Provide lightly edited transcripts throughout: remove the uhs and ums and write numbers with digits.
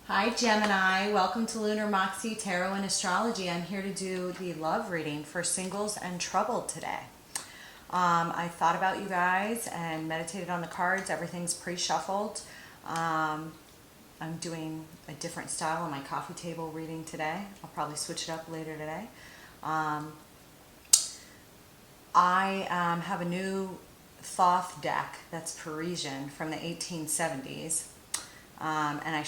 Hi Gemini, welcome to Lunar Moxie Tarot and Astrology. I'm here to do the love reading for singles and troubled today. I thought about you guys and meditated on the cards. Everything's pre-shuffled. I'm doing a different style on my coffee table reading today. I'll probably switch it up later today. I have a new Thoth deck that's Parisian from the 1870s. And I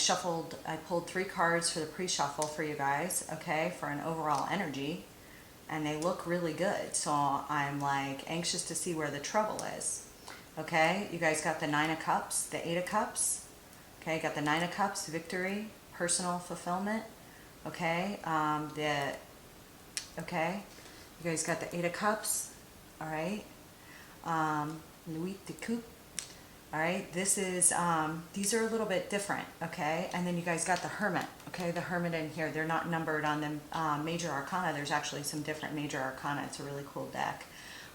pulled 3 cards for the pre-shuffle for you guys, okay, for an overall energy, and they look really good. So I'm like anxious to see where the trouble is, okay? You guys got the 9 of Cups, the 8 of Cups, okay? Got the 9 of Cups, victory, personal fulfillment, okay? Okay, you guys got the 8 of Cups, all right? Nuit de Coupe. All right, this is, these are a little bit different, okay? And then you guys got the Hermit, okay? The Hermit in here. They're not numbered on the major arcana. There's actually some different major arcana. It's a really cool deck.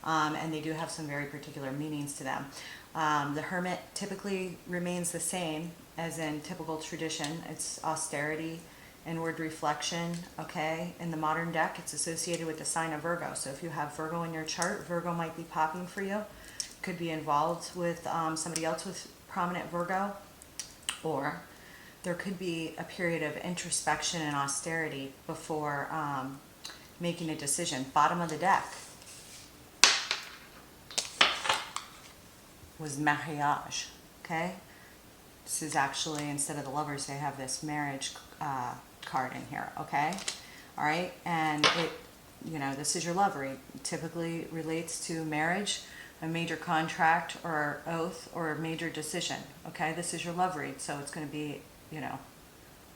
And they do have some very particular meanings to them. The Hermit typically remains the same as in typical tradition. It's austerity, inward reflection, okay? In the modern deck, it's associated with the sign of Virgo. So if you have Virgo in your chart, Virgo might be popping for you. Could be involved with somebody else with prominent Virgo, or there could be a period of introspection and austerity before making a decision. Bottom of the deck was mariage, okay? This is actually, instead of the Lovers, they have this marriage card in here, okay? All right, and it, you know, this is your love read. Typically relates to marriage, a major contract or oath or a major decision, okay? This is your love read, so it's going to be, you know,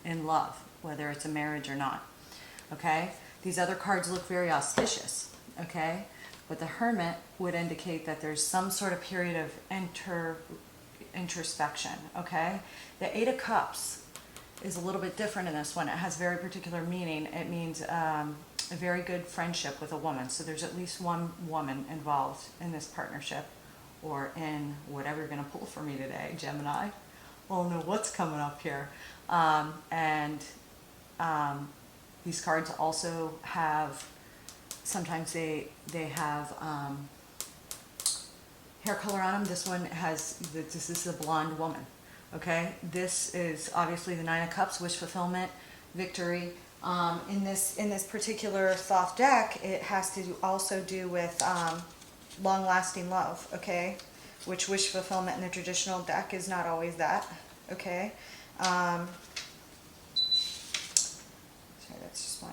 in love, whether it's a marriage or not, okay? These other cards look very auspicious, okay? But the Hermit would indicate that there's some sort of period of introspection, okay? The 8 of Cups is a little bit different in this one. It has very particular meaning. It means a very good friendship with a woman. So there's at least one woman involved in this partnership, or in whatever you're going to pull for me today, Gemini. Oh no, what's coming up here? These cards also have, sometimes they have hair color on them. This one has, this is a blonde woman, okay? This is obviously the 9 of Cups, wish fulfillment, victory. In this particular Thoth deck, it has to also do with long-lasting love, okay? Which wish fulfillment in the traditional deck is not always that, okay? Sorry, that's just my...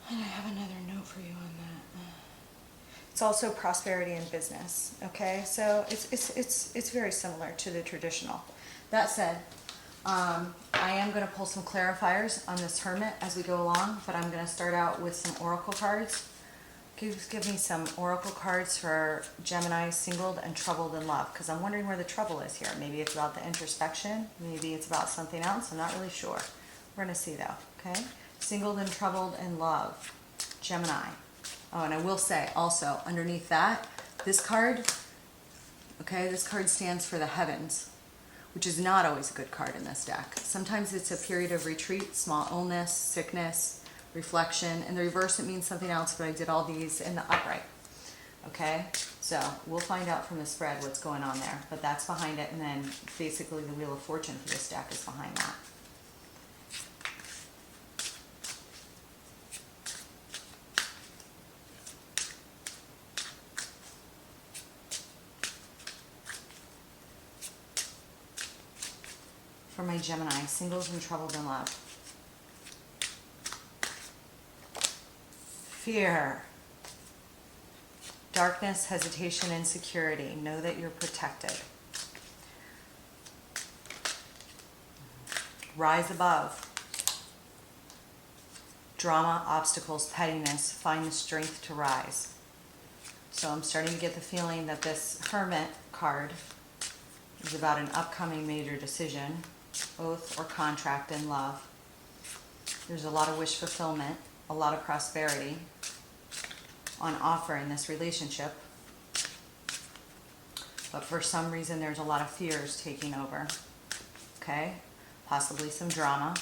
And I have another note for you on that. It's also prosperity in business, okay? So it's very similar to the traditional. That said, I am going to pull some clarifiers on this Hermit as we go along, but I'm going to start out with some oracle cards. Give me some oracle cards for Gemini, singled and troubled in love, because I'm wondering where the trouble is here. Maybe it's about the introspection. Maybe it's about something else. I'm not really sure. We're going to see though, okay? Singled and troubled in love, Gemini. Oh, and I will say also, underneath that, this card, okay, this card stands for the heavens, which is not always a good card in this deck. Sometimes it's a period of retreat, small illness, sickness, reflection. In the reverse, it means something else, but I did all these in the upright, okay? So we'll find out from the spread what's going on there, but that's behind it, and then basically the Wheel of Fortune for this deck is behind that. For my Gemini, singles and troubled in love. Fear, darkness, hesitation, insecurity. Know that you're protected. Rise above. Drama, obstacles, pettiness. Find the strength to rise. So I'm starting to get the feeling that this Hermit card is about an upcoming major decision, oath or contract in love. There's a lot of wish fulfillment, a lot of prosperity on offer in this relationship. But for some reason, there's a lot of fears taking over. okay? Possibly some drama.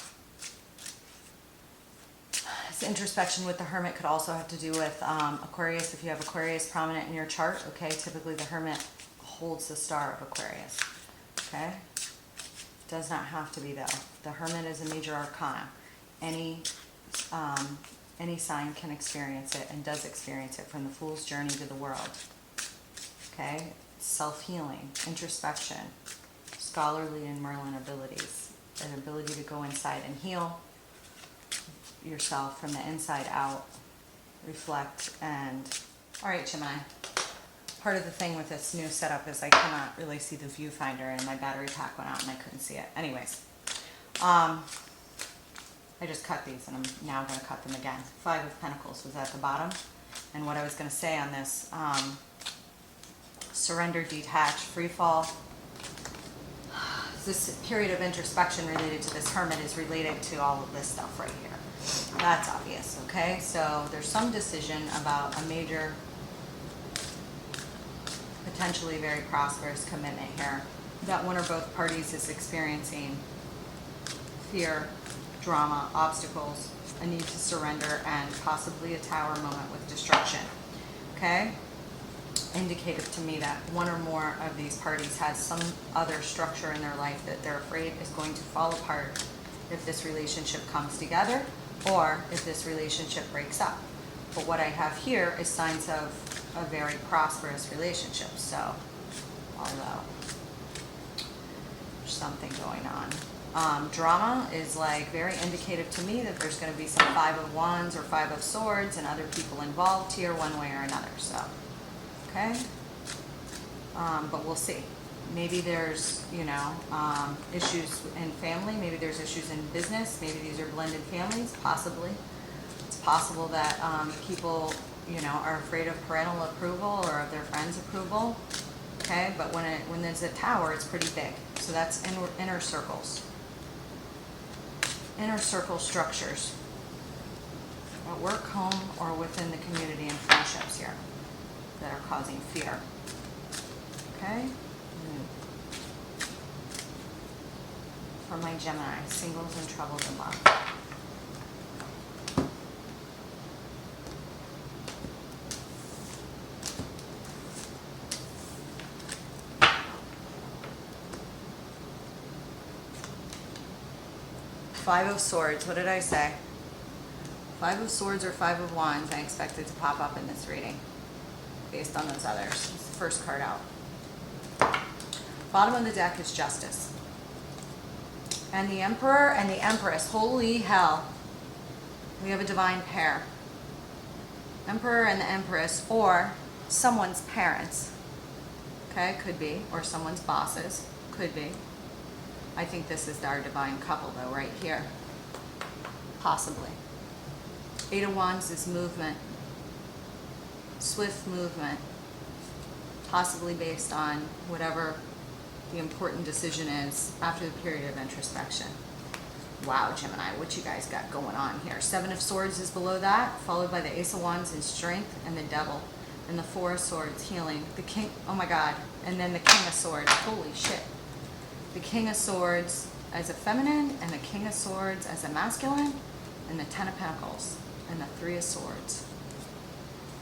This introspection with the Hermit could also have to do with Aquarius. If you have Aquarius prominent in your chart, okay, typically the Hermit holds the star of Aquarius, okay? Does not have to be though. The Hermit is a major arcana. Any sign can experience it and does experience it, from the Fool's Journey to the World, okay? Self-healing, introspection, scholarly and Merlin abilities, an ability to go inside and heal yourself from the inside out, reflect, and all right, Gemini. Part of the thing with this new setup is I cannot really see the viewfinder, and my battery pack went out and I couldn't see it. Anyways, I just cut these and I'm now going to cut them again. 5 of Pentacles was at the bottom, and what I was going to say on this, surrender, detach, free fall. This period of introspection related to this Hermit is related to all of this stuff right here. That's obvious, okay? So there's some decision about a major, potentially very prosperous commitment here that one or both parties is experiencing fear, drama, obstacles, a need to surrender, and possibly a tower moment with destruction, okay? Indicative to me that one or more of these parties has some other structure in their life that they're afraid is going to fall apart if this relationship comes together or if this relationship breaks up. But what I have here is signs of a very prosperous relationship. So, although there's something going on. Drama is like very indicative to me that there's going to be some 5 of Wands or 5 of Swords and other people involved here one way or another. So, okay. But we'll see. Maybe there's, you know, issues in family. Maybe there's issues in business. Maybe these are blended families, possibly. It's possible that people, you know, are afraid of parental approval or of their friends' approval. Okay, but when there's a tower, it's pretty big. So that's inner circles. Inner circle structures. At work, home, or within the community and friendships here that are causing fear. Okay? For my Gemini, singles and troubles in love. Five of Swords, what did I say? 5 of Swords or 5 of Wands I expected to pop up in this reading based on those others. It's the first card out. Bottom of the deck is Justice. And the Emperor and the Empress. Holy hell. We have a divine pair. Emperor and the Empress, or someone's parents. Okay, could be. Or someone's bosses. Could be. I think this is our divine couple though, right here. Possibly. 8 of Wands is movement. Swift movement. Possibly based on whatever the important decision is after the period of introspection. Wow, Gemini, what you guys got going on here? 7 of Swords is below that, followed by the Ace of Wands in strength and the Devil. And the 4 of Swords, healing. The King, oh my God. And then the King of Swords, holy shit. The King of Swords as a feminine, and the King of Swords as a masculine, and the 10 of Pentacles, and the 3 of Swords.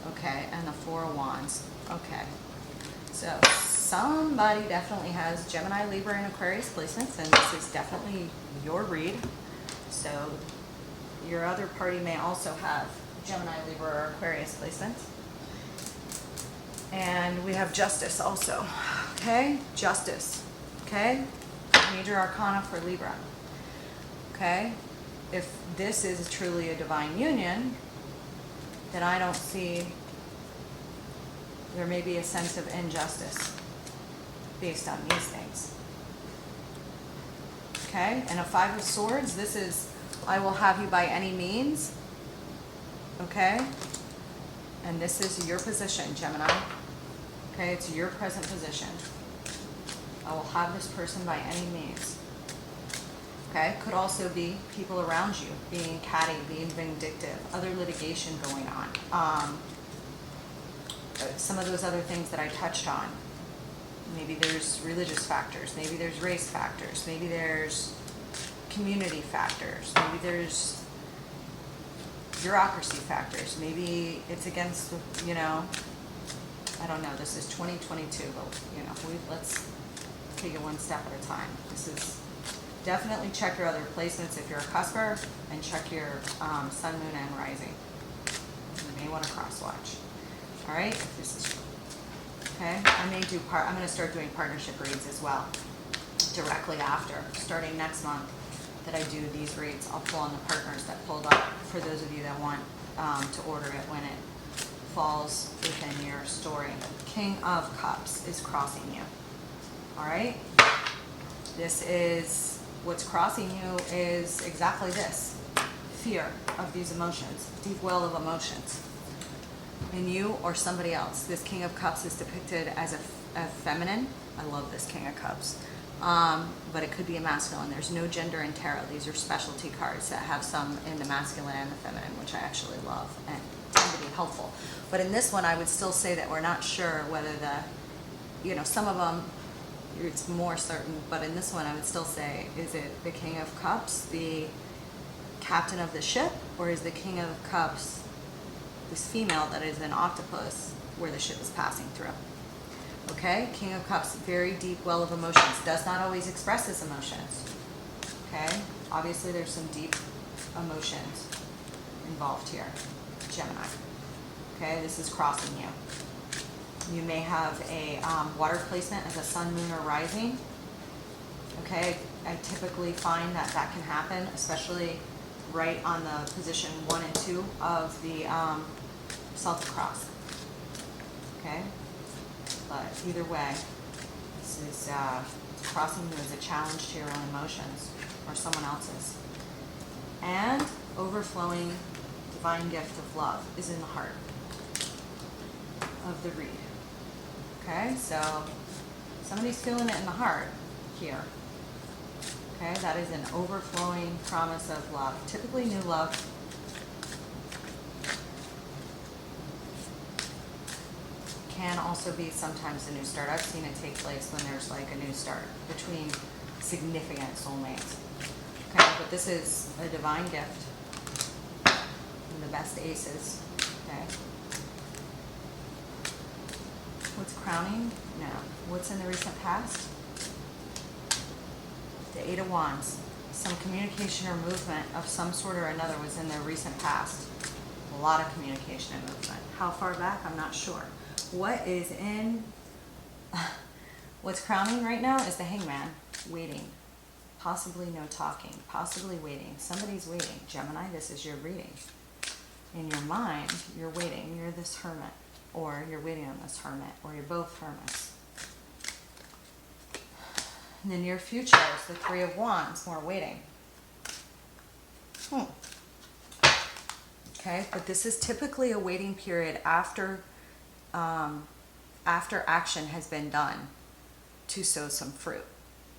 Okay, and the 4 of Wands. Okay. So somebody definitely has Gemini, Libra, and Aquarius placements, and this is definitely your read. So your other party may also have Gemini, Libra, or Aquarius placements. And we have Justice also. Okay, Justice. Okay, major arcana for Libra. Okay, if this is truly a divine union, then I don't see, there may be a sense of injustice based on these things. Okay, and a 5 of Swords, this is, I will have you by any means. Okay, and this is your position, Gemini. Okay, it's your present position. I will have this person by any means. Okay, could also be people around you being catty, being vindictive, other litigation going on. Some of those other things that I touched on. Maybe there's religious factors, maybe there's race factors, maybe there's community factors, maybe there's bureaucracy factors, maybe it's against, you know, I don't know, this is 2022, but, you know, let's take it one step at a time. This is, definitely check your other placements if you're a cusper, and check your sun, moon, and rising. You may want to cross watch. All right, if this is okay. I'm going to start doing partnership reads as well, directly after, starting next month. That I do these reads, I'll pull on the partners that pulled up for those of you that want to order it when it falls within your story. King of Cups is crossing you. All right, this is what's crossing you is exactly this: fear of these emotions, deep well of emotions in you or somebody else. This King of Cups is depicted as a feminine. I love this King of Cups. But it could be a masculine. There's no gender in tarot. These are specialty cards that have some in the masculine and the feminine, which I actually love and tend to be helpful. But in this one, I would still say that we're not sure whether the, you know, some of them, it's more certain, but in this one, I would still say, is it the King of Cups, the captain of the ship, or is the King of Cups this female that is an octopus where the ship is passing through? Okay, King of Cups, very deep well of emotions, does not always express his emotions. Okay, obviously there's some deep emotions involved here, Gemini. Okay, this is crossing you. You may have a water placement as a sun, moon, or rising. Okay, I typically find that that can happen, especially right on the position 1 and 2 of the Celtic cross. Okay. But either way, this is crossing you as a challenge to your own emotions or someone else's. And overflowing divine gift of love is in the heart of the read. Okay, so somebody's feeling it in the heart here. Okay, that is an overflowing promise of love. Typically new love. Can also be sometimes a new start. I've seen it take place when there's like a new start between significant soulmates. Okay, but this is a divine gift. And the best aces. Okay. What's crowning? No. What's in the recent past? The 8 of Wands. Some communication or movement of some sort or another was in the recent past. A lot of communication and movement. How far back? I'm not sure. What is in, what's crowning right now is the Hangman, waiting, possibly no talking, possibly waiting. Somebody's waiting. Gemini, this is your reading. In your mind, you're waiting. You're this hermit, or you're waiting on this hermit, or you're both hermits. In the near future is the 3 of Wands, more waiting. Okay, but this is typically a waiting period after action has been done to sow some fruit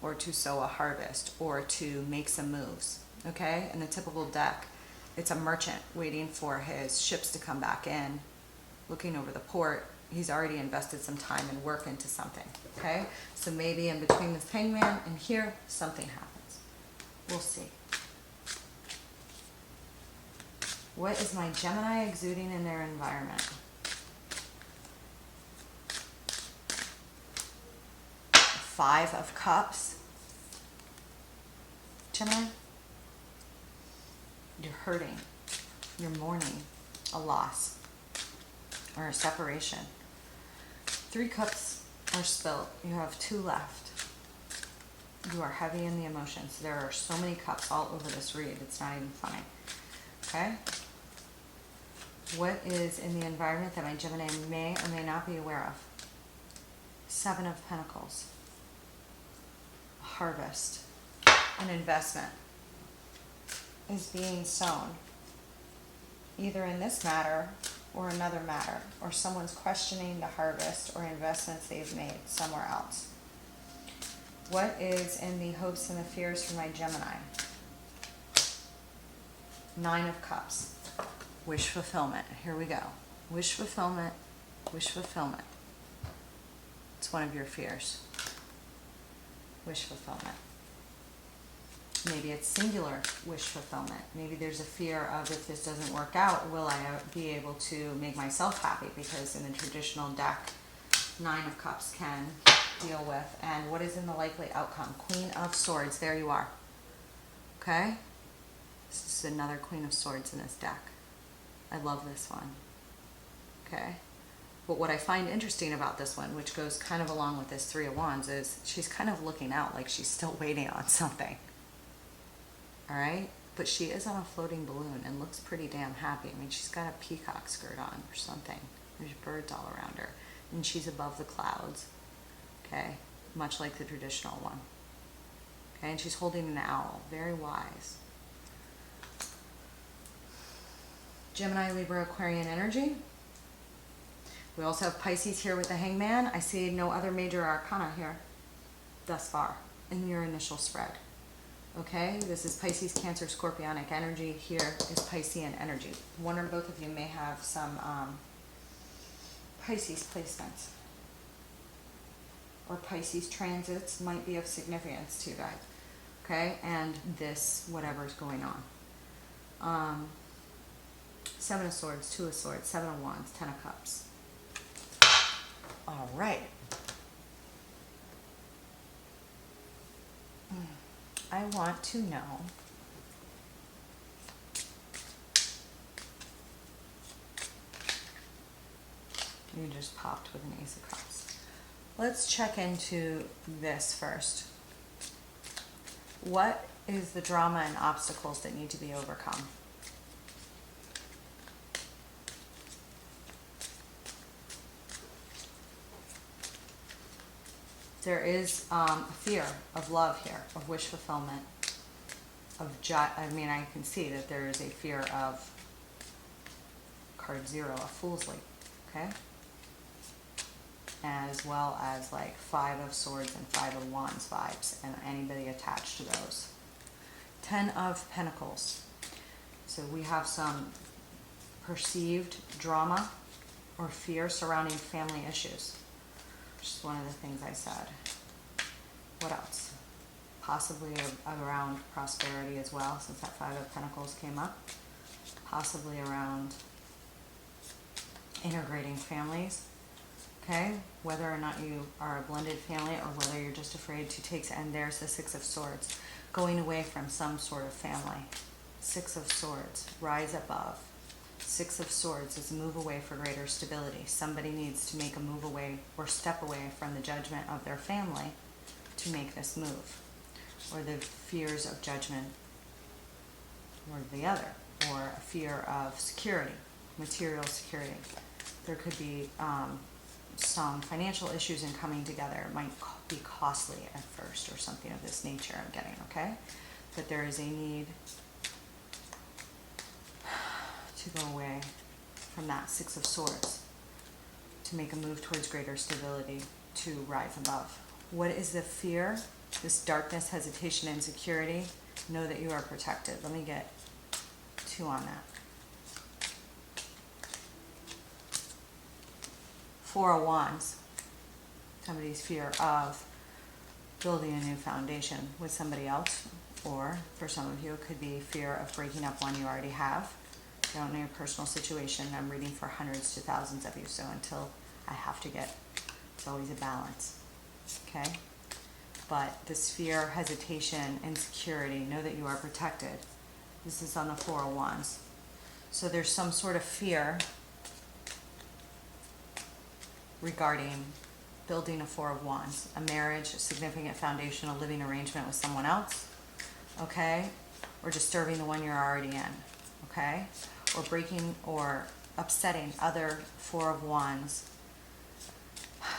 or to sow a harvest or to make some moves. Okay, in the typical deck, it's a merchant waiting for his ships to come back in, looking over the port. He's already invested some time and work into something. Okay, so maybe in between this Hangman and here, something happens. We'll see. What is my Gemini exuding in their environment? 5 of Cups. Gemini, you're hurting. You're mourning a loss or a separation. 3 cups are spilled. You have 2 left. You are heavy in the emotions. There are so many cups all over this read. It's not even funny. Okay? What is in the environment that my Gemini may or may not be aware of? 7 of Pentacles. Harvest, an investment is being sown, either in this matter or another matter, or someone's questioning the harvest or investments they've made somewhere else. What is in the hopes and the fears for my Gemini? 9 of Cups. Wish fulfillment. Here we go. Wish fulfillment, wish fulfillment. It's one of your fears. Wish fulfillment. Maybe it's singular wish fulfillment. Maybe there's a fear of, if this doesn't work out, will I be able to make myself happy? Because in the traditional deck, 9 of Cups can deal with. And what is in the likely outcome? Queen of Swords. There you are. Okay? This is another Queen of Swords in this deck. I love this one. Okay? But what I find interesting about this one, which goes kind of along with this 3 of Wands, is she's kind of looking out like she's still waiting on something. All right? But she is on a floating balloon and looks pretty damn happy. I mean, she's got a peacock skirt on or something. There's birds all around her. And she's above the clouds. Okay? Much like the traditional one. Okay? And she's holding an owl. Very wise. Gemini, Libra, Aquarian energy. We also have Pisces here with the Hangman. I see no other major arcana here thus far in your initial spread. Okay, this is Pisces, Cancer, Scorpionic energy. Here is Piscean energy. One or both of you may have some Pisces placements. Or Pisces transits might be of significance to you guys. Okay, and this, whatever's going on. 7 of Swords, 2 of Swords, 7 of Wands, 10 of Cups. All right. I want to know you just popped with an Ace of Cups. Let's check into this first. What is the drama and obstacles that need to be overcome? There is fear of love here, of wish fulfillment, I mean, I can see that there is a fear of card 0, a Fool's Leap, okay? As well as like 5 of Swords and 5 of Wands vibes, and anybody attached to those. 10 of Pentacles. So we have some perceived drama or fear surrounding family issues. Which is one of the things I said. What else? Possibly around prosperity as well, since that 5 of Pentacles came up. Possibly around integrating families. Okay? Whether or not you are a blended family or whether you're just afraid to take, and there's the 6 of Swords. Going away from some sort of family. 6 of Swords. Rise above. 6 of Swords is a move away for greater stability. Somebody needs to make a move away or step away from the judgment of their family to make this move. Or the fears of judgment or the other. Or a fear of security, material security. There could be some financial issues in coming together. It might be costly at first or something of this nature I'm getting, okay? But there is a need to go away from that 6 of Swords, to make a move towards greater stability, to rise above. What is the fear? This darkness, hesitation, insecurity. Know that you are protected. Let me get 2 on that. 4 of Wands. Somebody's fear of building a new foundation with somebody else, or for some of you it could be fear of breaking up one you already have. I don't know your personal situation. I'm reading for hundreds to thousands of you, so until I have to get, it's always a balance, okay? But this fear, hesitation, insecurity, know that you are protected. This is on the 4 of Wands. So there's some sort of fear regarding building a 4 of Wands, a marriage, a significant foundational living arrangement with someone else, okay? Or disturbing the one you're already in, okay? Or breaking or upsetting other 4 of Wands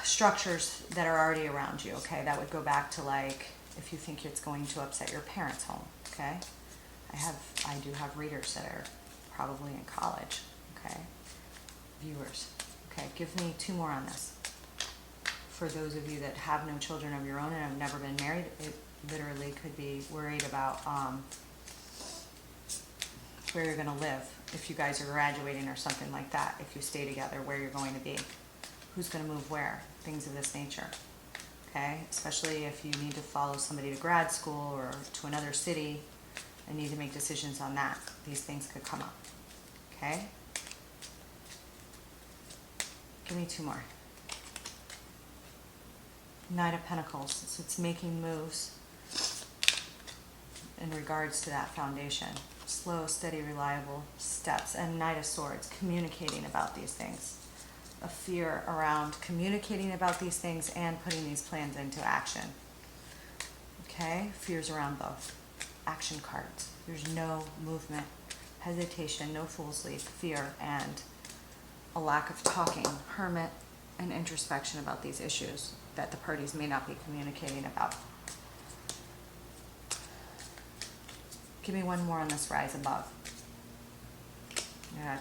structures that are already around you, okay? That would go back to like if you think it's going to upset your parents' home, okay? I do have readers that are probably in college, okay? Viewers, okay? Give me 2 more on this. For those of you that have no children of your own and have never been married, it literally could be worried about where you're going to live if you guys are graduating or something like that, if you stay together, where you're going to be, who's going to move where, things of this nature. Okay, especially if you need to follow somebody to grad school or to another city and need to make decisions on that. These things could come up. Okay? Give me two more. Knight of Pentacles. So it's making moves in regards to that foundation. Slow, steady, reliable steps. And Knight of Swords, communicating about these things. A fear around communicating about these things and putting these plans into action. Okay? Fears around both. Action cards. There's no movement, hesitation, no fool's leap, fear, and a lack of talking, hermit, and introspection about these issues that the parties may not be communicating about. Give me one more on this rise above.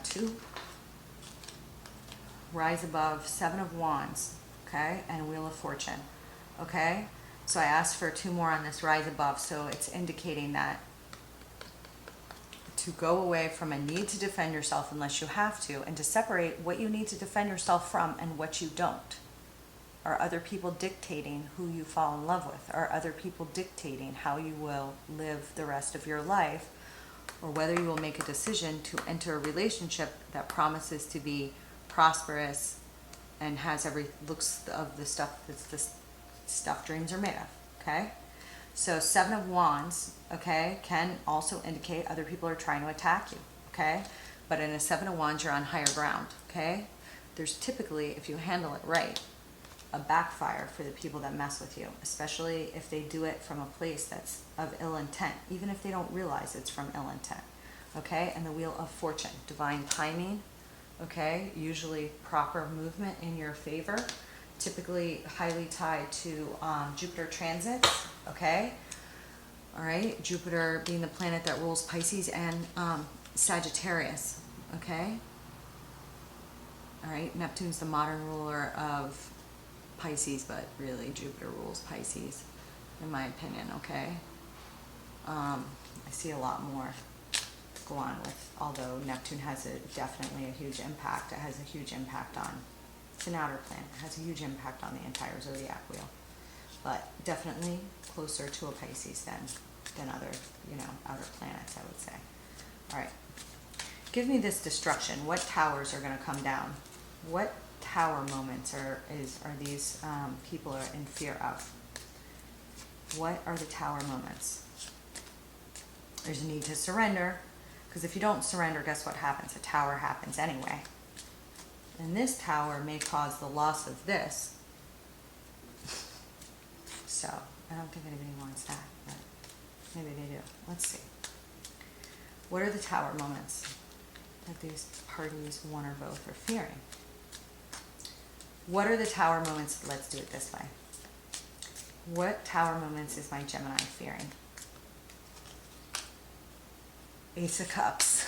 Two. Rise above, Seven of Wands, okay, and Wheel of Fortune, okay? So I asked for two more on this rise above, so it's indicating that to go away from a need to defend yourself unless you have to, and to separate what you need to defend yourself from and what you don't. Are other people dictating who you fall in love with? Are other people dictating how you will live the rest of your life? Or whether you will make a decision to enter a relationship that promises to be prosperous and has every looks of the stuff that's the stuff dreams are made of. Okay, so Seven of Wands, okay, can also indicate other people are trying to attack you. Okay, but in a Seven of Wands, you're on higher ground. Okay, there's typically, if you handle it right, a backfire for the people that mess with you, especially if they do it from a place that's of ill intent, even if they don't realize it's from ill intent. Okay, and the Wheel of Fortune, divine timing. Okay, usually proper movement in your favor, typically highly tied to Jupiter transits. Okay, all right, Jupiter being the planet that rules Pisces and Sagittarius. Okay, all right, Neptune's the modern ruler of Pisces, but really Jupiter rules Pisces, in my opinion. Okay, I see a lot more go on with, although Neptune has definitely a huge impact. It has a huge impact on, it's an outer planet, it has a huge impact on the entire zodiac wheel, but definitely closer to a Pisces than other, outer planets, I would say. All right, give me this destruction. What towers are going to come down? What tower moments are these people are in fear of? What are the tower moments? There's a need to surrender, because if you don't surrender, guess what happens? A tower happens anyway. And this tower may cause the loss of this. So, I don't think anybody wants that, but maybe they do. Let's see. What are the tower moments that these parties, one or both, are fearing? What are the tower moments? Let's do it this way. What tower moments is my Gemini fearing? Ace of Cups.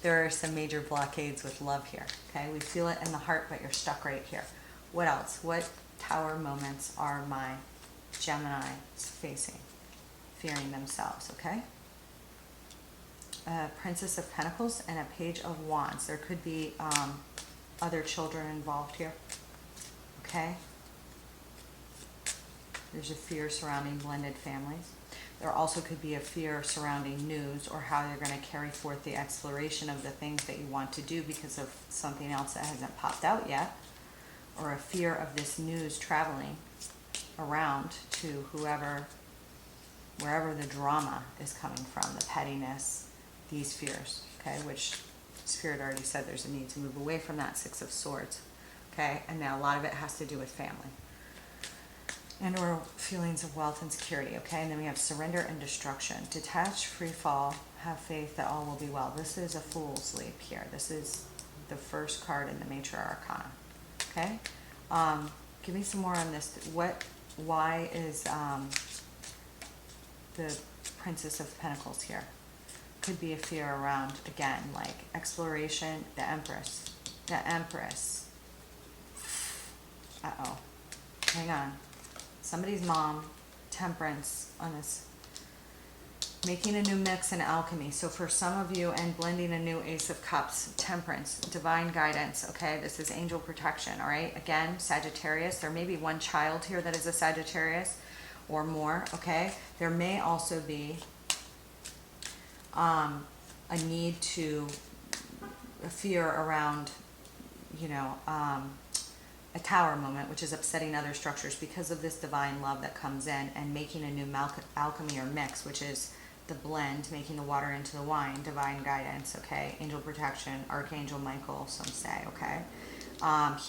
There are some major blockades with love here. Okay, we feel it in the heart, but you're stuck right here. What else? What tower moments are my Geminis facing? Fearing themselves, okay? Princess of Pentacles and a Page of Wands. There could be other children involved here, okay? There's a fear surrounding blended families. There also could be a fear surrounding news or how you're going to carry forth the exploration of the things that you want to do because of something else that hasn't popped out yet, or a fear of this news traveling around to wherever the drama is coming from, the pettiness, these fears, okay, which Spirit already said there's a need to move away from that. Six of Swords, okay, and now a lot of it has to do with family and or feelings of wealth and security, okay? And then we have surrender and destruction. Detach, free fall, have faith that all will be well. This is a Fool's Leap here. This is the first card in the Major Arcana, okay? Give me some more on this. Why is the Princess of Pentacles here? Could be a fear around, again, like exploration, the Empress. The Empress. Uh-oh. Hang on. Somebody's mom, Temperance on this. Making a new mix in alchemy. So for some of you, and blending a new Ace of Cups, Temperance, divine guidance. Okay, this is angel protection. All right, again, Sagittarius. There may be one child here that is a Sagittarius or more. Okay, there may also be a need to, a fear around, you know, a tower moment, which is upsetting other structures because of this divine love that comes in, and making a new alchemy or mix, which is the blend, making the water into the wine, divine guidance. Okay, angel protection, Archangel Michael, some say. Okay,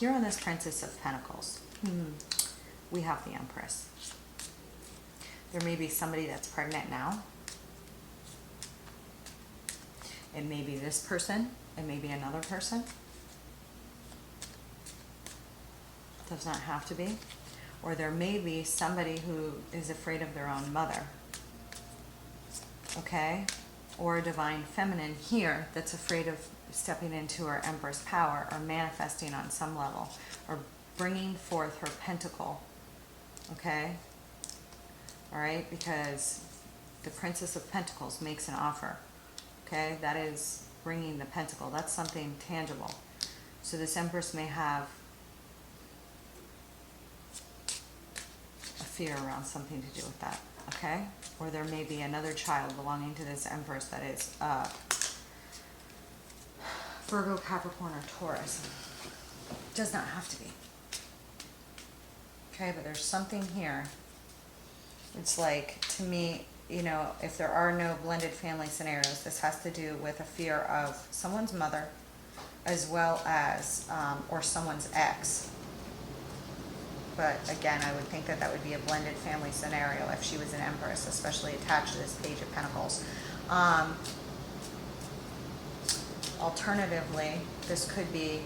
here on this Princess of Pentacles, we have the Empress. There may be somebody that's pregnant now. It may be this person, it may be another person. Does not have to be. Or there may be somebody who is afraid of their own mother. Okay? Or a divine feminine here that's afraid of stepping into her Empress power, or manifesting on some level, or bringing forth her pentacle. Okay? All right? Because the Princess of Pentacles makes an offer. Okay? That is bringing the pentacle. That's something tangible. So this Empress may have a fear around something to do with that. Okay? Or there may be another child belonging to this Empress that is Virgo, Capricorn, or Taurus. Does not have to be. Okay, but there's something here. It's like, to me, you know, if there are no blended family scenarios, this has to do with a fear of someone's mother, as well as, or someone's ex. But again, I would think that that would be a blended family scenario if she was an Empress, especially attached to this Page of Pentacles. Alternatively, this could be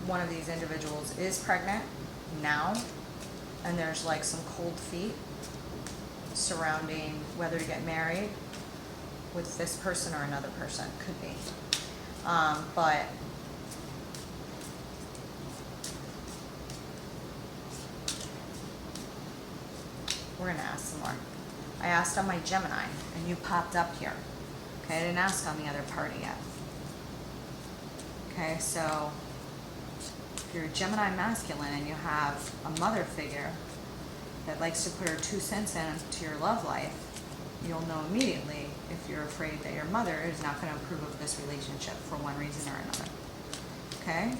one of these individuals is pregnant now, and there's like some cold feet surrounding whether to get married with this person or another person. Could be. But we're going to ask some more. I asked on my Gemini, and you popped up here. Okay, I didn't ask on the other party yet. Okay, so if you're a Gemini masculine and you have a mother figure that likes to put her 2 cents into your love life, you'll know immediately if you're afraid that your mother is not going to approve of this relationship for one reason or another. Okay?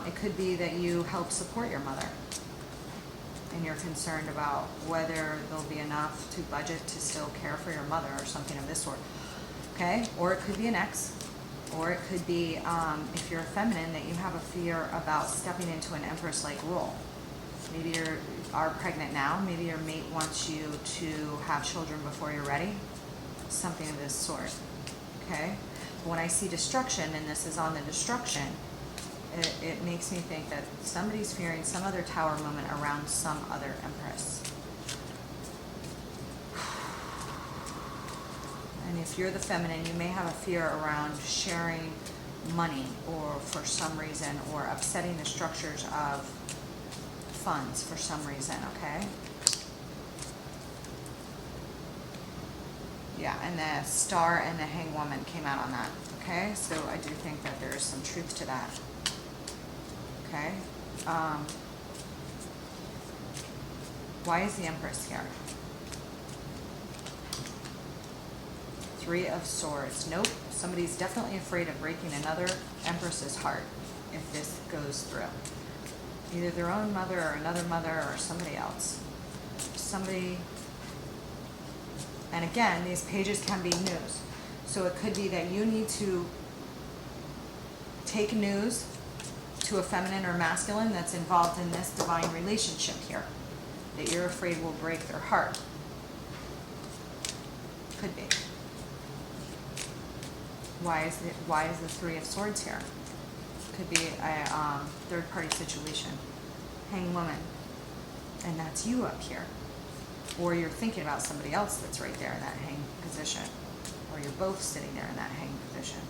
It could be that you help support your mother, and you're concerned about whether there'll be enough to budget to still care for your mother or something of this sort. Okay? Or it could be an ex. Or it could be, if you're feminine, that you have a fear about stepping into an Empress-like role. Maybe you are pregnant now. Maybe your mate wants you to have children before you're ready. Something of this sort. Okay? When I see destruction, and this is on the destruction, it makes me think that somebody's fearing some other tower moment around some other Empress. And if you're the feminine, you may have a fear around sharing money, or for some reason, or upsetting the structures of funds for some reason. Okay? Yeah, and the Star and the Hangwoman came out on that. Okay? So I do think that there is some truth to that. Okay? Why is the Empress here? 3 of Swords. Nope. Somebody's definitely afraid of breaking another Empress's heart if this goes through. Either their own mother or another mother or somebody else. Somebody... And again, these pages can be news. So it could be that you need to take news to a feminine or masculine that's involved in this divine relationship here, that you're afraid will break their heart. Could be. Why is the 3 of Swords here? Could be a third-party situation. Hanged Woman. And that's you up here. Or you're thinking about somebody else that's right there in that hanged position. Or you're both sitting there in that hanged position.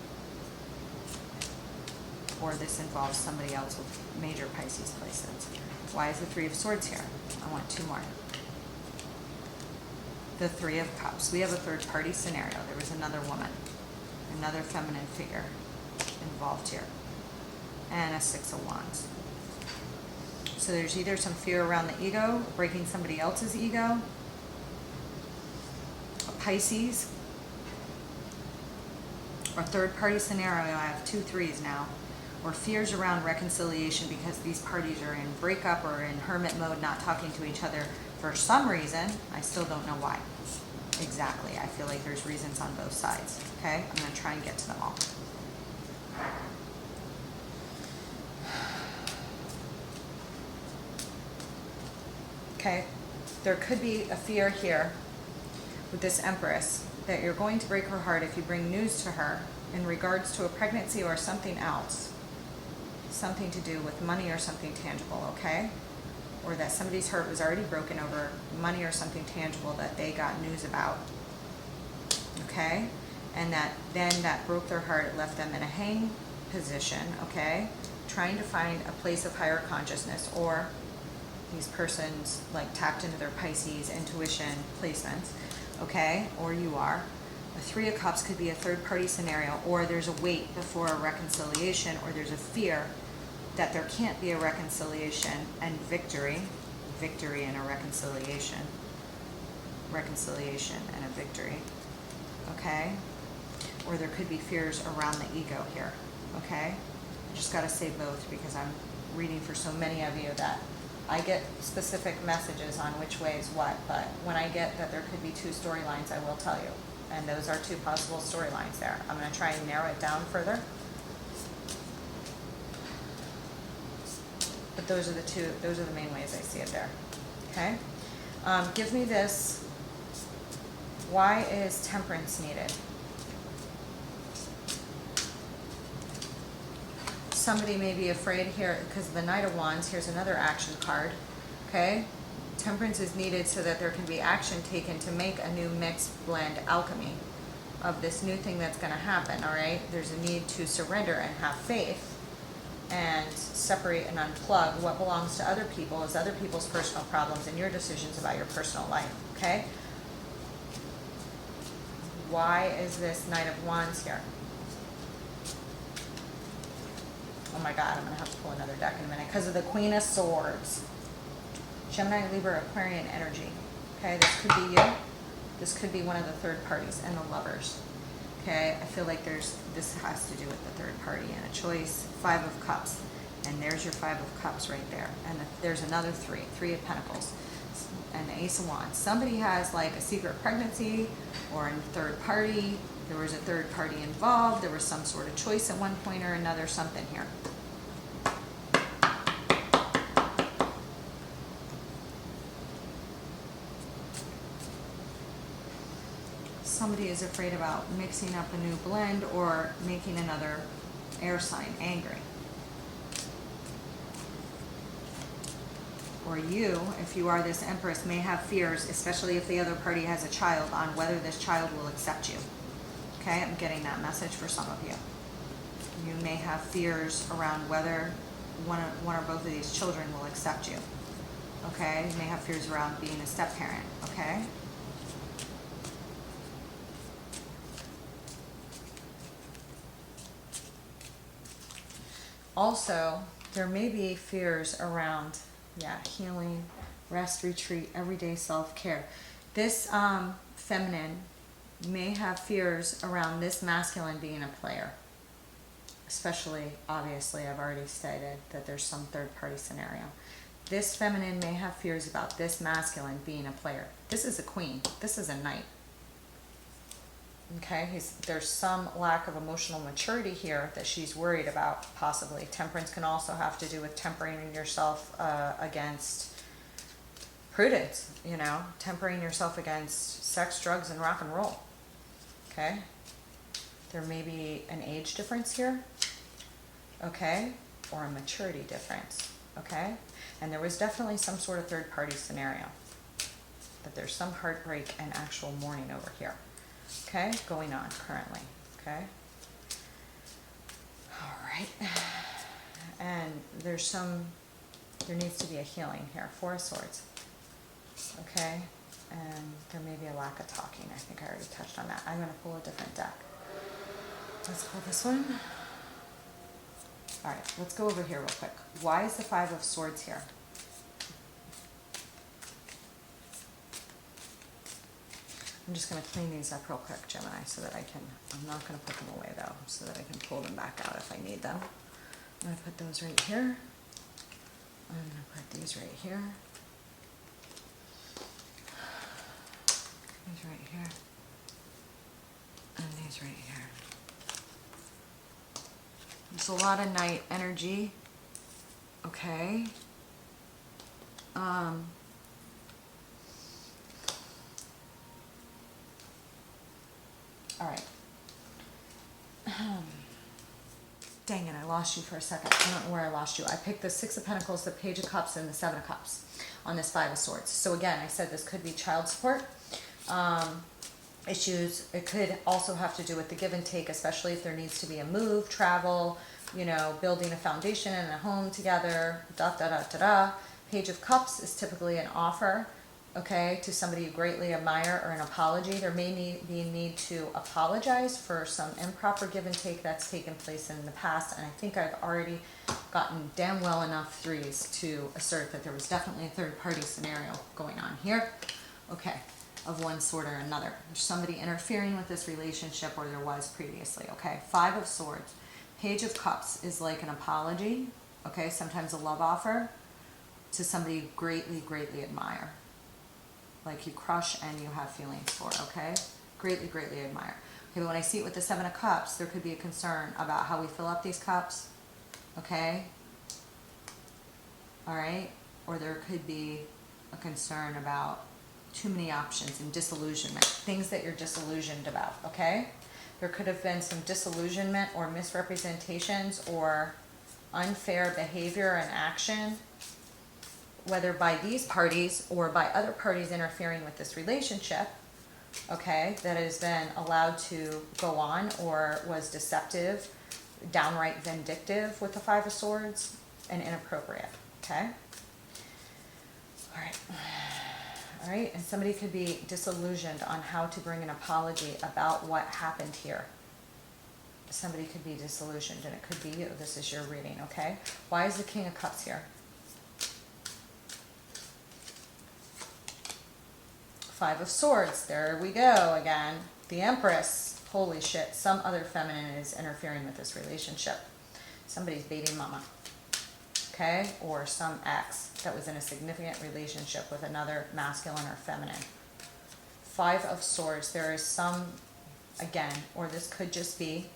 Or this involves somebody else with major Pisces placements. Why is the 3 of Swords here? I want 2 more. the Three of Cups. We have a third party scenario. There was another woman, another feminine figure involved here, and a Six of Wands. So there's either some fear around the ego, breaking somebody else's ego, a Pisces, or third party scenario. I have 2 threes now, or fears around reconciliation because these parties are in breakup or in hermit mode, not talking to each other for some reason. I still don't know why exactly. I feel like there's reasons on both sides. Okay, I'm going to try and get to them all. Okay, there could be a fear here with this Empress that you're going to break her heart if you bring news to her in regards to a pregnancy or something else, something to do with money or something tangible, okay? Or that somebody's heart was already broken over money or something tangible that they got news about, okay? And that then that broke their heart, it left them in a hang position, okay? Trying to find a place of higher consciousness, or these persons like tapped into their Pisces intuition placements, okay? Or you are. A Three of Cups could be a third party scenario, or there's a wait before a reconciliation, or there's a fear that there can't be a reconciliation and victory and a reconciliation and a victory, okay? Or there could be fears around the ego here, okay? I just got to say both because I'm reading for so many of you that I get specific messages on which way is what, but when I get that there could be 2 storylines, I will tell you. And those are 2 possible storylines there. I'm going to try and narrow it down further. But those are the main ways I see it there. Okay? Give me this. Why is temperance needed? Somebody may be afraid here because of the Knight of Wands. Here's another action card. Okay? Temperance is needed so that there can be action taken to make a new mix, blend, alchemy of this new thing that's going to happen, all right? There's a need to surrender and have faith and separate and unplug what belongs to other people as other people's personal problems and your decisions about your personal life, okay? Why is this Knight of Wands here? Oh my God, I'm going to have to pull another deck in a minute because of the Queen of Swords. Gemini, Libra, Aquarian energy. Okay, this could be you. This could be one of the third parties and the lovers. Okay, I feel like this has to do with the third party and a choice. 5 of Cups. And there's your 5 of Cups right there. And there's another 3 of Pentacles. And the Ace of Wands. Somebody has like a secret pregnancy or a third party. There was a third party involved. There was some sort of choice at one point or another, something here. Somebody is afraid about mixing up a new blend or making another air sign angry. Or you, if you are this Empress, may have fears, especially if the other party has a child, on whether this child will accept you. Okay, I'm getting that message for some of you. You may have fears around whether one or both of these children will accept you. Okay, you may have fears around being a step-parent. Okay. Also, there may be fears around, healing, rest, retreat, everyday self-care. This feminine may have fears around this masculine being a player. Especially, obviously, I've already stated that there's some third-party scenario. This feminine may have fears about this masculine being a player. This is a queen. This is a knight. Okay, there's some lack of emotional maturity here that she's worried about, possibly. Temperance can also have to do with tempering yourself against prudence, you know, tempering yourself against sex, drugs, and rock and roll. Okay, there may be an age difference here, okay, or a maturity difference, okay? And there was definitely some sort of third-party scenario, but there's some heartbreak and actual mourning over here. Okay, going on currently, okay? All right. And there needs to be a healing here. 4 of Swords, okay? and there may be a lack of talking. I think I already touched on that. I'm going to pull a different deck. Let's pull this one. All right, let's go over here real quick. Why is the Five of Swords here? I'm just going to clean these up real quick, Gemini, so that I can, I'm not going to put them away though, so that I can pull them back out if I need them. I'm going to put those right here. I'm going to put these right here. These right here. And these right here. There's a lot of night energy. Okay. All right. Dang it, I lost you for a second. I don't know where I lost you. I picked the Six of Pentacles, the Page of Cups, and the Seven of Cups on this Five of Swords. So again, I said this could be child support issues. It could also have to do with the give and take, especially if there needs to be a move, travel, you know, building a foundation and a home together, da da da da da. Page of Cups is typically an offer, okay, to somebody you greatly admire, or an apology. There may be a need to apologize for some improper give and take that's taken place in the past, and I think I've already gotten damn well enough threes to assert that there was definitely a third party scenario going on here, okay, of one sort or another. There's somebody interfering with this relationship, or there was previously, okay. Five of Swords. Page of Cups is like an apology, okay, sometimes a love offer to somebody you greatly, greatly admire. Like you crush and you have feelings for, okay? Greatly, greatly admire. Okay, but when I see it with the Seven of Cups, there could be a concern about how we fill up these cups, okay? All right? Or there could be a concern about too many options and disillusionment, things that you're disillusioned about, okay? There could have been some disillusionment or misrepresentations or unfair behavior and action, whether by these parties or by other parties interfering with this relationship, okay, that has been allowed to go on or was deceptive, downright vindictive with the Five of Swords, and inappropriate, okay? All right. All right, and somebody could be disillusioned on how to bring an apology about what happened here. Somebody could be disillusioned, and it could be you. This is your reading, okay? Why is the King of Cups here? Five of Swords, there we go again. The Empress, holy shit, some other feminine is interfering with this relationship. Somebody's baby mama, okay? Or some ex that was in a significant relationship with another masculine or feminine. Five of Swords, there is some, again, or this could just be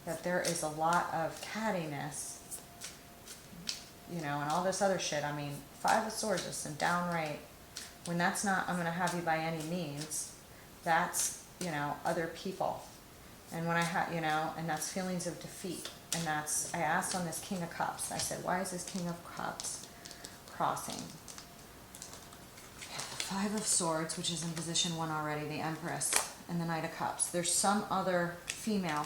that there is a lot of cattiness, you know, and all this other shit. I mean, Five of Swords is some downright, when that's not, I'm going to have you by any means, that's, you know, other people. And when I have, you know, and that's feelings of defeat. And that's, I asked on this King of Cups, I said, why is this King of Cups crossing? Five of Swords, which is in position one already, the Empress, and the Knight of Cups. There's some other female.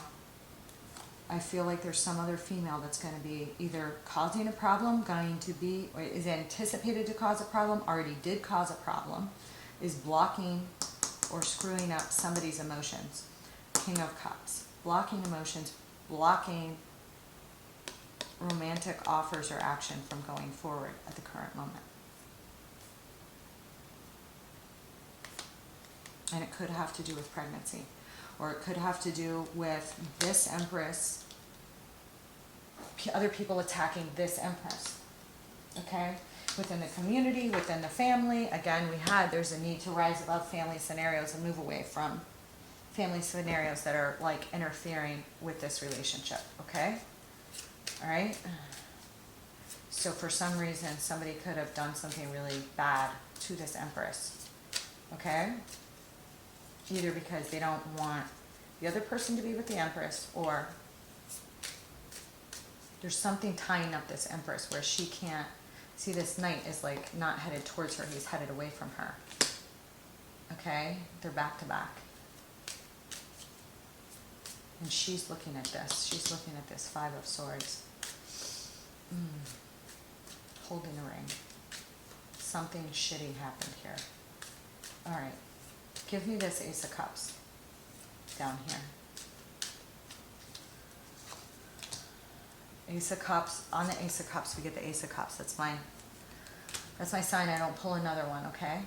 I feel like there's some other female that's going to be either causing a problem, going to be, or is anticipated to cause a problem, already did cause a problem, is blocking or screwing up somebody's emotions. King of Cups. Blocking emotions, blocking romantic offers or action from going forward at the current moment. And it could have to do with pregnancy, or it could have to do with this Empress, other people attacking this Empress, okay? Within the community, within the family. Again, there's a need to rise above family scenarios and move away from family scenarios that are like interfering with this relationship, okay? All right? So for some reason, somebody could have done something really bad to this Empress, okay? Either because they don't want the other person to be with the Empress, or there's something tying up this Empress where she can't see. This Knight is like not headed towards her, he's headed away from her, okay? They're back to back. And she's looking at this. She's looking at this Five of Swords. Holding a ring. Something shitty happened here. All right. Give me this Ace of Cups down here. Ace of Cups. On the Ace of Cups, we get the Ace of Cups. That's my sign. I don't pull another one, okay?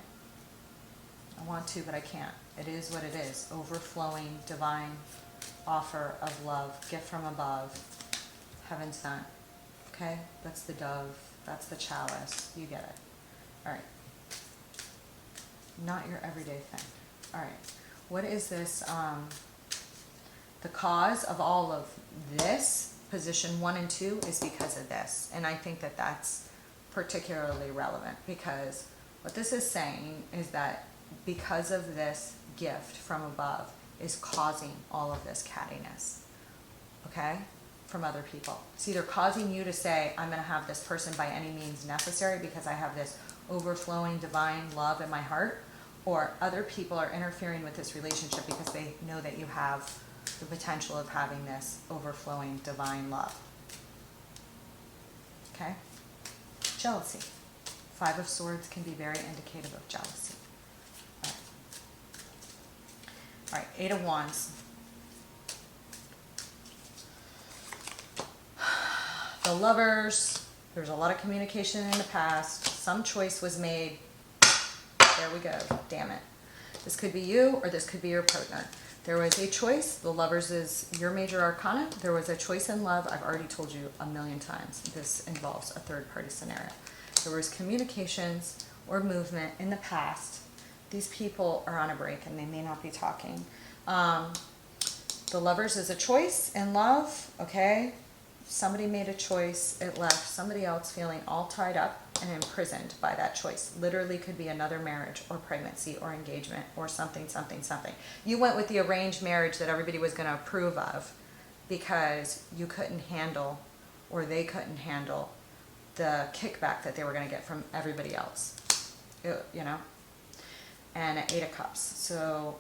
I want to, but I can't. It is what it is. Overflowing, divine offer of love, gift from above, heaven sent. Okay? That's the dove. That's the chalice. You get it. All right. Not your everyday thing. All right. What is this? The cause of all of this, position 1 and 2, is because of this. And I think that that's particularly relevant, because what this is saying is that because of this gift from above is causing all of this cattiness, okay, from other people. It's either causing you to say, I'm going to have this person by any means necessary because I have this overflowing divine love in my heart, or other people are interfering with this relationship because they know that you have the potential of having this overflowing divine love. Okay? Jealousy. 5 of Swords can be very indicative of jealousy. All right, 8 of Wands. The Lovers. There's a lot of communication in the past. Some choice was made. There we go. Damn it. This could be you, or this could be your partner. There was a choice. The Lovers is your major arcana. There was a choice in love. I've already told you a million times. This involves a third-party scenario. There was communications or movement in the past. These people are on a break and they may not be talking. The Lovers is a choice in love, okay? Somebody made a choice, it left somebody else feeling all tied up and imprisoned by that choice. Literally could be another marriage or pregnancy or engagement or something, something, something. You went with the arranged marriage that everybody was going to approve of because you couldn't handle, or they couldn't handle, the kickback that they were going to get from everybody else, you know? And 8 of Cups. So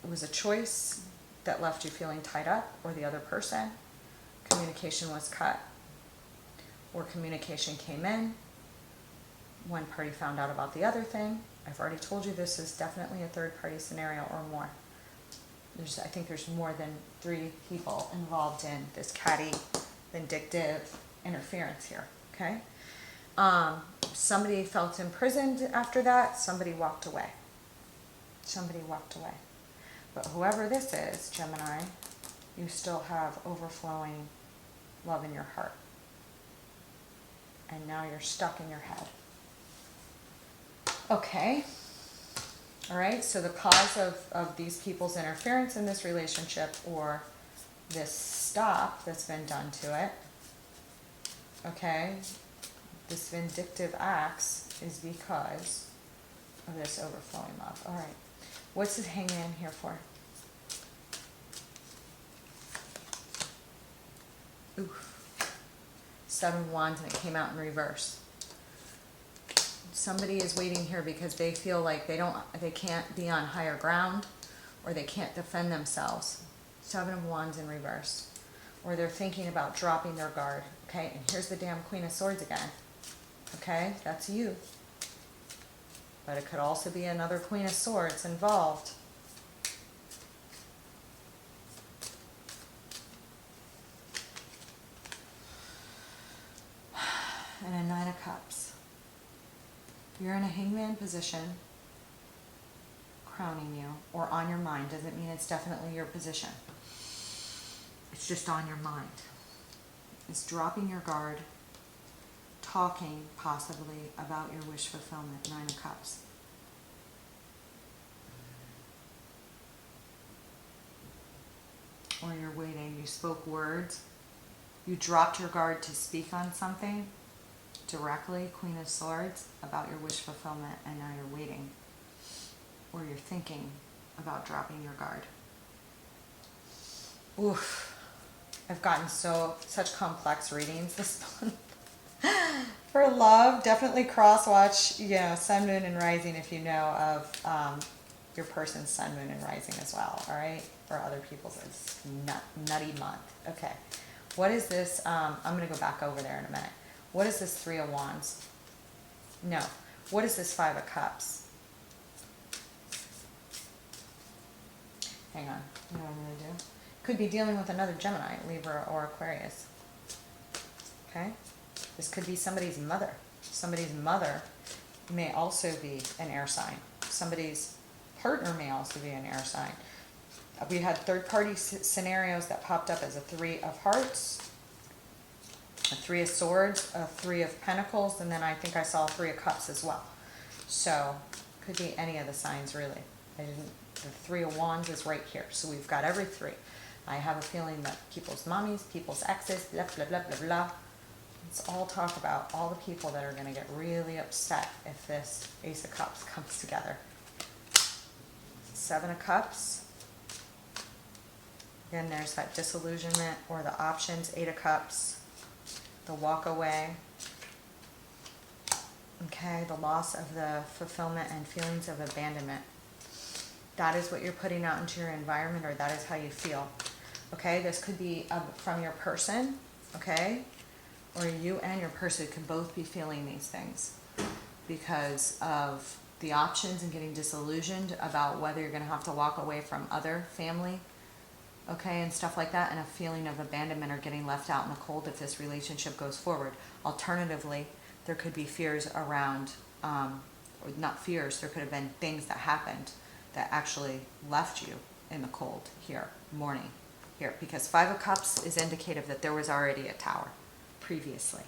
it was a choice that left you feeling tied up, or the other person. Communication was cut, or communication came in. One party found out about the other thing. I've already told you this is definitely a third-party scenario or more. I think there's more than 3 people involved in this catty, vindictive interference here, okay? Somebody felt imprisoned after that. Somebody walked away. Somebody walked away. But whoever this is, Gemini, you still have overflowing love in your heart. And now you're stuck in your head. Okay. All right, so the cause of these people's interference in this relationship, or this stop that's been done to it, okay, this vindictive acts is because of this overflowing love. All right, what's the Hangman here for? Oof. 7 of Wands, and it came out in reverse. Somebody is waiting here because they feel like they can't be on higher ground, or they can't defend themselves. 7 of Wands in reverse. Or they're thinking about dropping their guard. Okay, and here's the damn Queen of Swords again. Okay, that's you. But it could also be another Queen of Swords involved. And a 9 of Cups. You're in a hangman position, crowning you, or on your mind. Doesn't mean it's definitely your position. It's just on your mind. It's dropping your guard, talking possibly about your wish fulfillment. 9 of Cups. Or you're waiting. You spoke words. You dropped your guard to speak on something directly, Queen of Swords, about your wish fulfillment, and now you're waiting, or you're thinking about dropping your guard. Oof. I've gotten such complex readings this month. For love, definitely cross-watch, you know, Sun, Moon, and Rising if you know of your person's Sun, Moon, and Rising as well, all right? For other people's, it's nutty month. Okay. What is this? I'm going to go back over there in a minute. What is this 3 of Wands? No. What is this 5 of Cups? hang on, you know what I'm gonna do? Could be dealing with another Gemini, Libra, or Aquarius. Okay? This could be somebody's mother. Somebody's mother may also be an air sign. Somebody's partner may also be an air sign. We had third-party scenarios that popped up as a 3 of hearts, a 3 of swords, a 3 of pentacles, and then I think I saw a 3 of cups as well. So, could be any of the signs really. The 3 of wands is right here. So we've got every 3. I have a feeling that people's mommies, people's exes, blah, blah, blah, blah, blah. Let's all talk about all the people that are going to get really upset if this Ace of Cups comes together. 7 of Cups. Again, there's that disillusionment or the options. 8 of Cups. The walk away. Okay, the loss of the fulfillment and feelings of abandonment. That is what you're putting out into your environment, or that is how you feel. Okay, this could be from your person, okay? Or you and your person could both be feeling these things because of the options and getting disillusioned about whether you're going to have to walk away from other family, okay, and stuff like that, and a feeling of abandonment or getting left out in the cold if this relationship goes forward. Alternatively, there could be fears around, or not fears, there could have been things that happened that actually left you in the cold here, mourning here, because 5 of Cups is indicative that there was already a tower previously.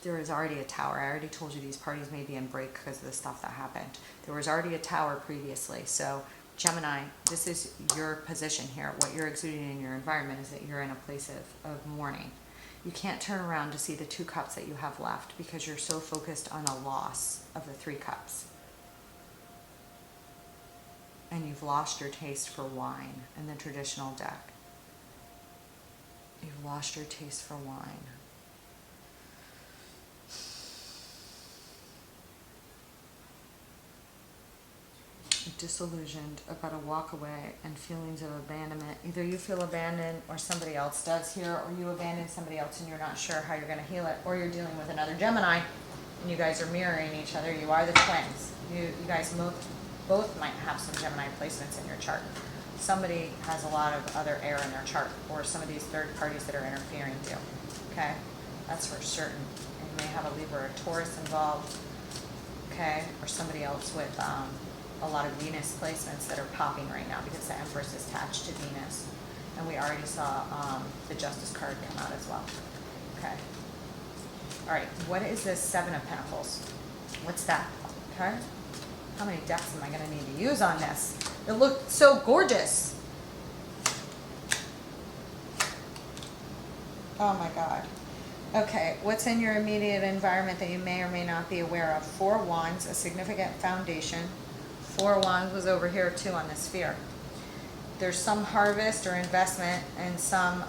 There was already a tower. I already told you these parties may be in break because of the stuff that happened. There was already a tower previously. So Gemini, this is your position here. What you're exuding in your environment is that you're in a place of mourning. You can't turn around to see the 2 cups that you have left because you're so focused on a loss of the 3 cups. And you've lost your taste for wine in the traditional deck. You've lost your taste for wine. You're disillusioned, about to walk away, and feelings of abandonment. Either you feel abandoned or somebody else does here, or you abandon somebody else and you're not sure how you're going to heal it, or you're dealing with another Gemini and you guys are mirroring each other. You are the twins. You guys both might have some Gemini placements in your chart. Somebody has a lot of other air in their chart, or some of these third parties that are interfering too. Okay? That's for certain. And you may have a Libra or a Taurus involved. Okay? Or somebody else with a lot of Venus placements that are popping right now because the Empress is attached to Venus. And we already saw the Justice card come out as well. Okay? All right. What is this 7 of Pentacles? What's that? Okay? How many decks am I going to need to use on this? It looked so gorgeous. Oh my God. Okay, what's in your immediate environment that you may or may not be aware of? 4 wands, a significant foundation. 4 wands was over here too on the sphere. There's some harvest or investment and some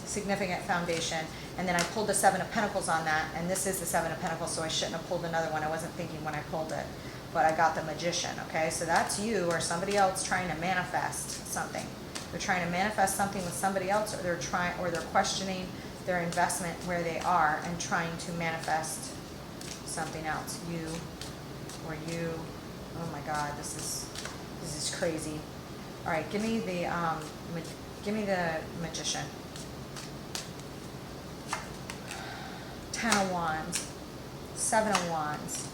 significant foundation. And then I pulled the 7 of Pentacles on that, and this is the 7 of Pentacles, so I shouldn't have pulled another one. I wasn't thinking when I pulled it, but I got the Magician, okay? So that's you or somebody else trying to manifest something. They're trying to manifest something with somebody else, or they're questioning their investment where they are and trying to manifest something else. You or you. Oh my God, this is crazy. All right, give me the Magician. 10 of Wands, 7 of Wands,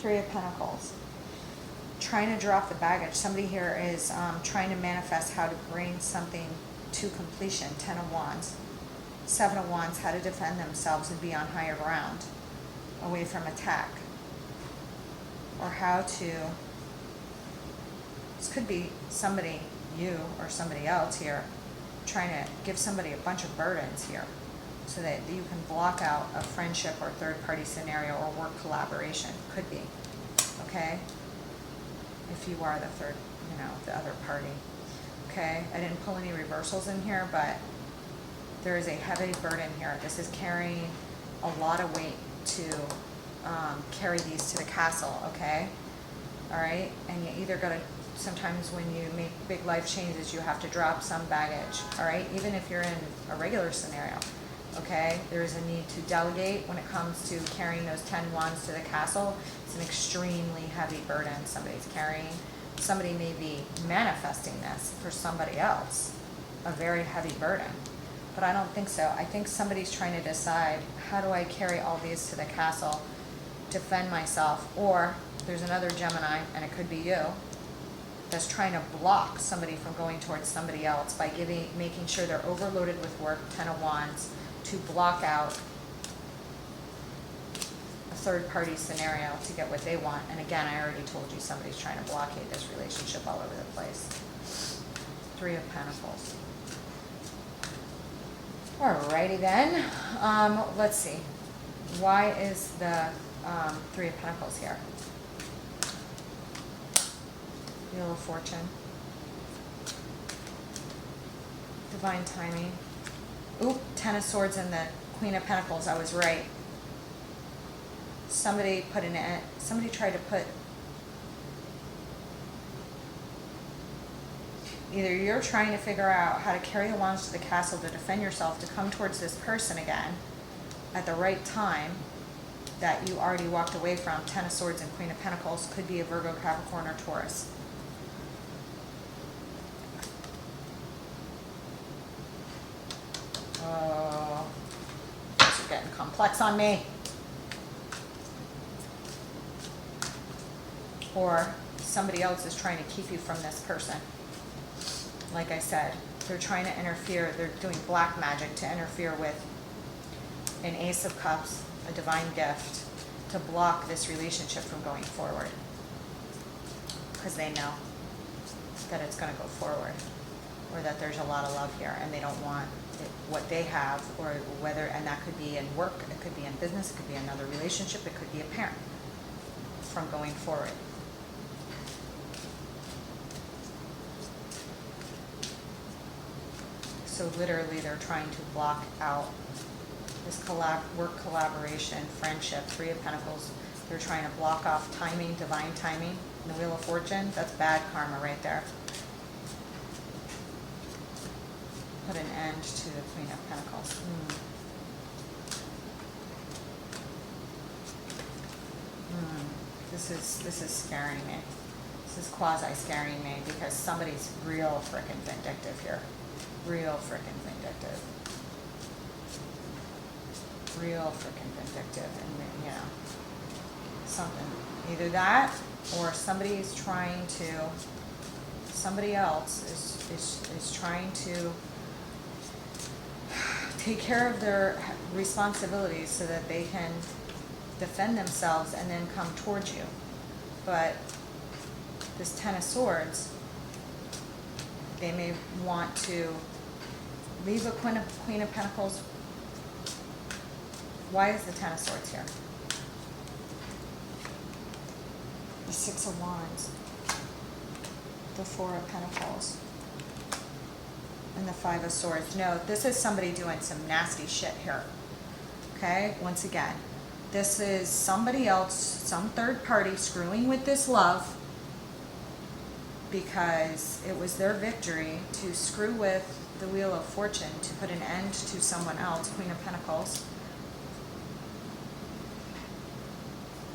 3 of Pentacles. Trying to drop the baggage. Somebody here is trying to manifest how to bring something to completion. 10 of Wands. 7 of Wands, how to defend themselves and be on higher ground, away from attack. Or how to, this could be somebody, you or somebody else here, trying to give somebody a bunch of burdens here so that you can block out a friendship or third party scenario or work collaboration. Could be, okay? If you are the third, the other party. Okay, I didn't pull any reversals in here, but there is a heavy burden here. This is carrying a lot of weight to carry these to the castle, okay? All right, and you either gotta, sometimes when you make big life changes, you have to drop some baggage, all right? Even if you're in a regular scenario, okay? There is a need to delegate when it comes to carrying those 10 wands to the castle. It's an extremely heavy burden somebody's carrying. somebody may be manifesting this for somebody else, a very heavy burden. But I don't think so. I think somebody's trying to decide, how do I carry all these to the castle, defend myself? Or there's another Gemini, and it could be you, that's trying to block somebody from going towards somebody else by making sure they're overloaded with work, 10 of Wands, to block out a third party scenario to get what they want. And again, I already told you somebody's trying to blockade this relationship all over the place. 3 of Pentacles. Alrighty then. Let's see. Why is the 3 of Pentacles here? Wheel of Fortune. Divine timing. Oop, 10 of Swords and the Queen of Pentacles. I was right. Somebody tried to put, either you're trying to figure out how to carry the wands to the castle to defend yourself, to come towards this person again at the right time that you already walked away from. 10 of Swords and Queen of Pentacles. Could be a Virgo, Capricorn, or Taurus. Oh, things are getting complex on me. Or somebody else is trying to keep you from this person. Like I said, they're trying to interfere. They're doing black magic to interfere with an Ace of Cups, a divine gift, to block this relationship from going forward. Because they know that it's going to go forward, or that there's a lot of love here, and they don't want what they have, or whether, and that could be in work, it could be in business, it could be another relationship, it could be a parent, from going forward. So literally they're trying to block out this work collaboration, friendship. 3 of Pentacles. They're trying to block off timing, divine timing. And the Wheel of Fortune, that's bad karma right there. Put an end to the Queen of Pentacles. This is scaring me. This is quasi scaring me, because somebody's real frickin' vindictive here. Real frickin' vindictive. Real frickin' vindictive. And, you know, something. Either that, or somebody else is trying to take care of their responsibilities so that they can defend themselves and then come towards you. But this 10 of Swords, they may want to leave a Queen of Pentacles. Why is the 10 of Swords here? The 6 of Wands, the 4 of Pentacles, and the 5 of Swords. No, this is somebody doing some nasty shit here. Okay, once again, this is somebody else, some third party screwing with this love, because it was their victory to screw with the Wheel of Fortune to put an end to someone else, Queen of Pentacles.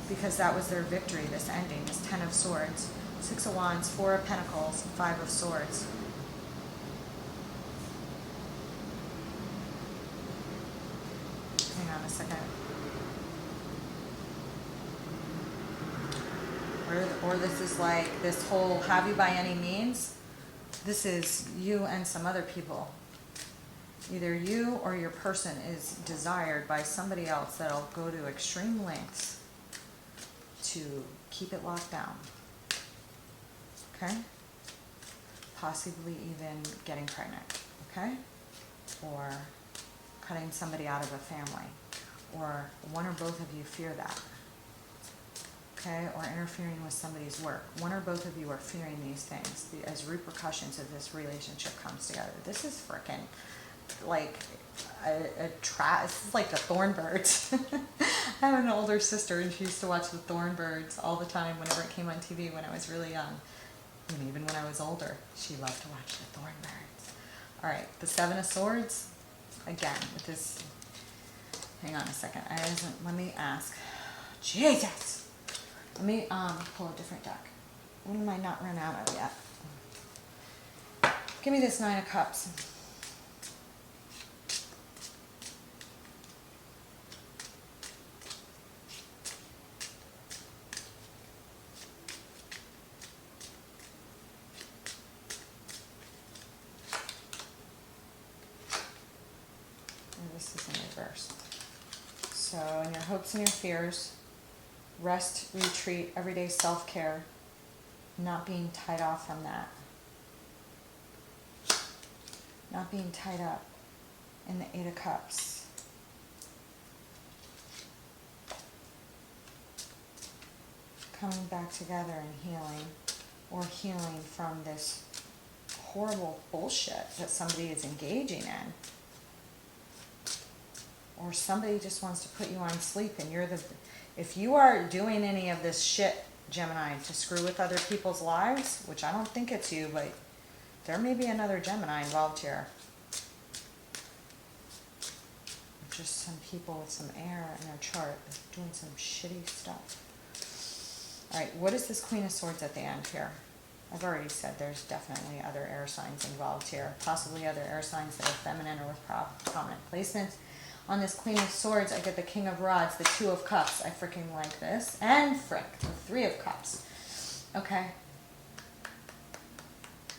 Because that was their victory, this ending, this 10 of Swords. 6 of Wands, 4 of Pentacles, 5 of Swords. Hang on a second. Or this is like this whole have you by any means. This is you and some other people. Either you or your person is desired by somebody else that'll go to extreme lengths to keep it locked down. Okay? Possibly even getting pregnant. Okay? Or cutting somebody out of a family. Or one or both of you fear that. Okay? Or interfering with somebody's work. One or both of you are fearing these things as repercussions of this relationship comes together. This is frickin' like this is like the Thornbirds. I have an older sister, and she used to watch the Thornbirds all the time whenever it came on TV when I was really young. And even when I was older, she loved to watch the Thornbirds. All right, the 7 of Swords. Again, with this, hang on a second. Let me ask. Jesus! Let me pull a different deck. What am I not run out of yet? Give me this Nine of Cups. And this is in reverse. So, in your hopes and your fears, rest, retreat, everyday self-care, not being tied off from that. Not being tied up in the Eight of Cups. Coming back together and healing, or healing from this horrible bullshit that somebody is engaging in. Or somebody just wants to put you on sleep and you're the... If you are doing any of this shit, Gemini, to screw with other people's lives, which I don't think it's you, but there may be another Gemini involved here. Just some people with some air in their chart doing some shitty stuff. Alright, what is this Queen of Swords at the end here? I've already said there's definitely other air signs involved here. Possibly other air signs that are feminine or with prominent placements. On this Queen of Swords, I get the King of Rods, the Two of Cups. I freaking like this. And frick, the Three of Cups. Okay.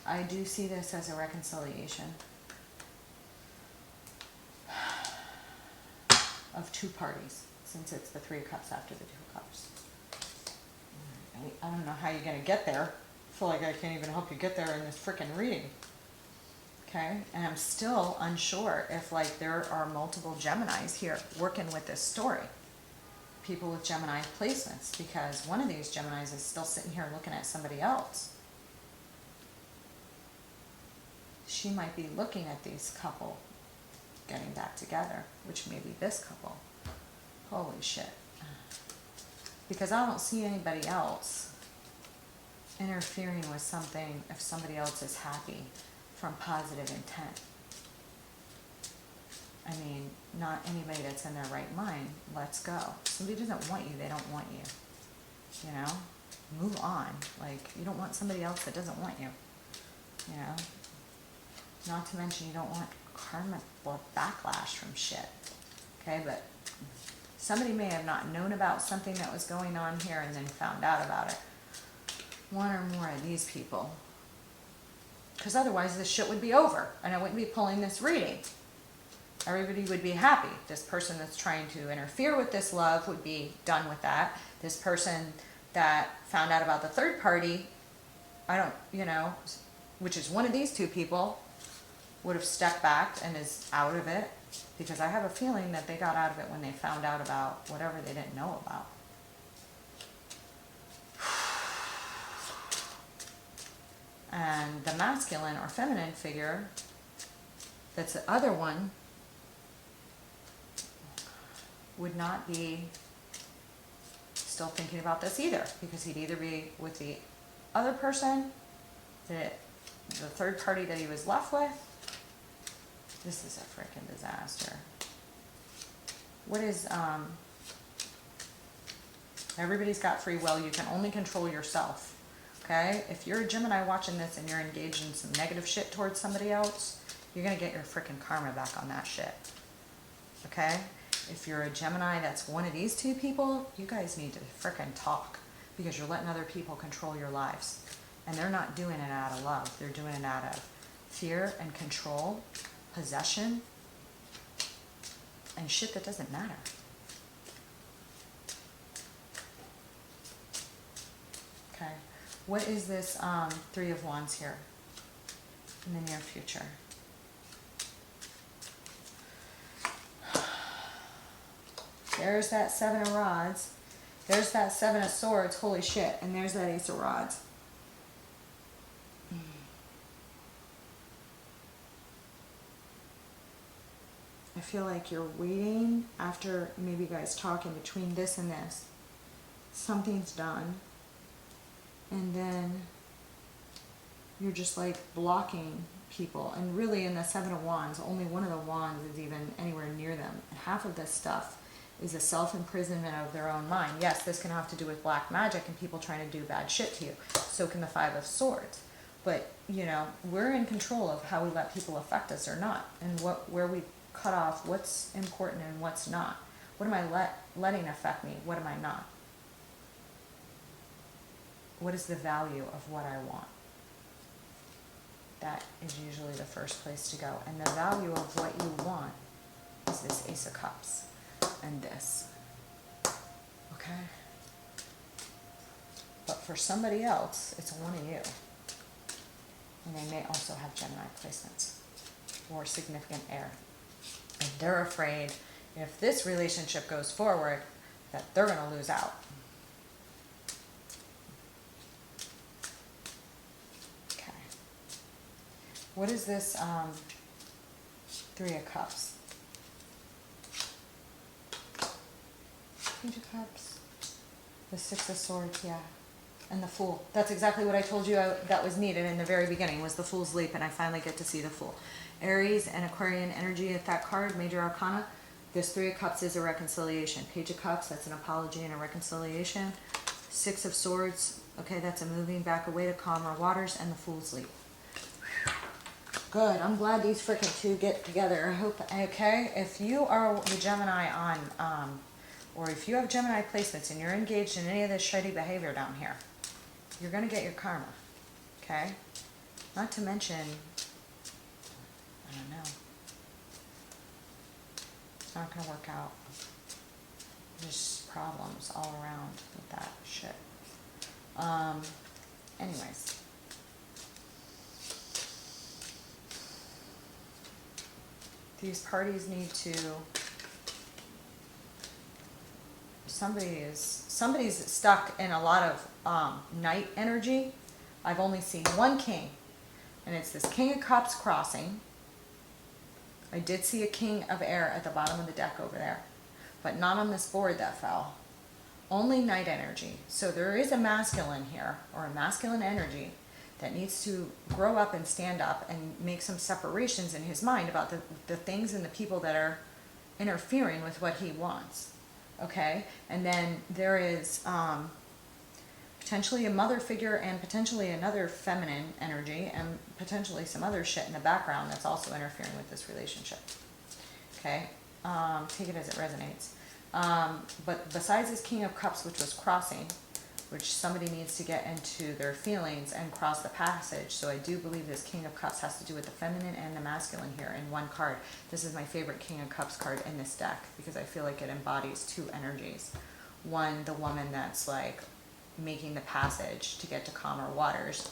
I do see this as a reconciliation of two parties, since it's the Three of Cups after the Two of Cups. I don't know how you're going to get there. I feel like I can't even help you get there in this freaking reading. Okay, and I'm still unsure if like there are multiple Geminis here working with this story. People with Gemini placements, because one of these Geminis is still sitting here looking at somebody else. She might be looking at these couple getting back together, which may be this couple. Holy shit. Because I don't see anybody else interfering with something if somebody else is happy from positive intent. I mean, not anybody that's in their right mind. Let's go. If somebody doesn't want you, they don't want you. You know? Move on. Like, you don't want somebody else that doesn't want you. You know? Not to mention you don't want karma or backlash from shit. Okay, but somebody may have not known about something that was going on here and then found out about it. One or more of these people. Because otherwise this shit would be over and I wouldn't be pulling this reading. Everybody would be happy. This person that's trying to interfere with this love would be done with that. This person that found out about the third party, I don't, you know, which is one of these two people, would have stepped back and is out of it. Because I have a feeling that they got out of it when they found out about whatever they didn't know about. And the masculine or feminine figure, that's the other one, would not be still thinking about this either. Because he'd either be with the other person, the third party that he was left with. This is a freaking disaster. What is, everybody's got free will. You can only control yourself. Okay? If you're a Gemini watching this and you're engaged in some negative shit towards somebody else, you're going to get your freaking karma back on that shit. Okay? If you're a Gemini that's one of these two people, you guys need to freaking talk. Because you're letting other people control your lives. And they're not doing it out of love. They're doing it out of fear and control, possession, and shit that doesn't matter. Okay. What is this Three of Wands here in the near future? There's that Seven of Rods. There's that Seven of Swords. Holy shit. And there's that Ace of Rods. I feel like you're waiting after maybe you guys talking between this and this. Something's done. And then you're just like blocking people. And really in the Seven of Wands, only one of the wands is even anywhere near them. And half of this stuff is a self-imprisonment of their own mind. Yes, this can have to do with black magic and people trying to do bad shit to you. So can the Five of Swords. But, you know, we're in control of how we let people affect us or not, and where we cut off what's important and what's not. What am I letting affect me? What am I not? What is the value of what I want? That is usually the first place to go. And the value of what you want is this Ace of Cups and this. Okay? But for somebody else, it's one of you. And they may also have Gemini placements or significant heir. And they're afraid if this relationship goes forward that they're going to lose out. Okay. What is this Three of Cups? Page of Cups. The Six of Swords, yeah. And the Fool. That's exactly what I told you that was needed in the very beginning, was the Fool's Leap, and I finally get to see the Fool. Aries and Aquarian energy at that card, Major Arcana. This Three of Cups is a reconciliation. Page of Cups, that's an apology and a reconciliation. Six of Swords, okay, that's a moving back away to calmer waters, and the Fool's Leap. Good, I'm glad these frickin' two get together. I hope, okay, if you are the Gemini on, or if you have Gemini placements and you're engaged in any of this shitty behavior down here, you're going to get your karma, okay? Not to mention, I don't know, it's not going to work out. There's problems all around with that shit. Anyways. These parties need to, somebody's stuck in a lot of night energy. I've only seen one king, and it's this King of Cups crossing. I did see a King of Air at the bottom of the deck over there, but not on this board that fell. Only night energy. So there is a masculine here, or a masculine energy, that needs to grow up and stand up and make some separations in his mind about the things and the people that are interfering with what he wants. Okay? And then there is potentially a mother figure and potentially another feminine energy and potentially some other shit in the background that's also interfering with this relationship. Okay? Take it as it resonates. But besides this King of Cups, which was crossing, which somebody needs to get into their feelings and cross the passage. So I do believe this King of Cups has to do with the feminine and the masculine here in one card. This is my favorite King of Cups card in this deck because I feel like it embodies two energies. One, the woman that's like making the passage to get to calmer waters,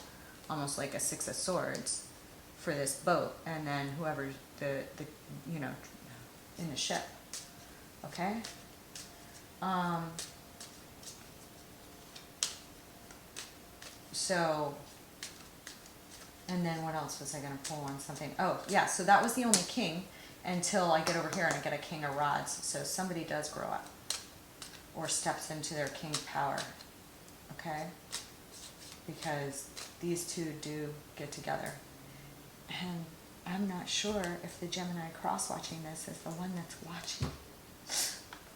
almost like a Six of Swords for this boat, and then whoever the you know, in the ship. Okay? So, and then what else was I going to pull on something? Oh, yeah, so that was the only king until I get over here and I get a King of Rods. So somebody does grow up or steps into their king power, okay? Because these two do get together. And I'm not sure if the Gemini cross-watching this is the one that's watching.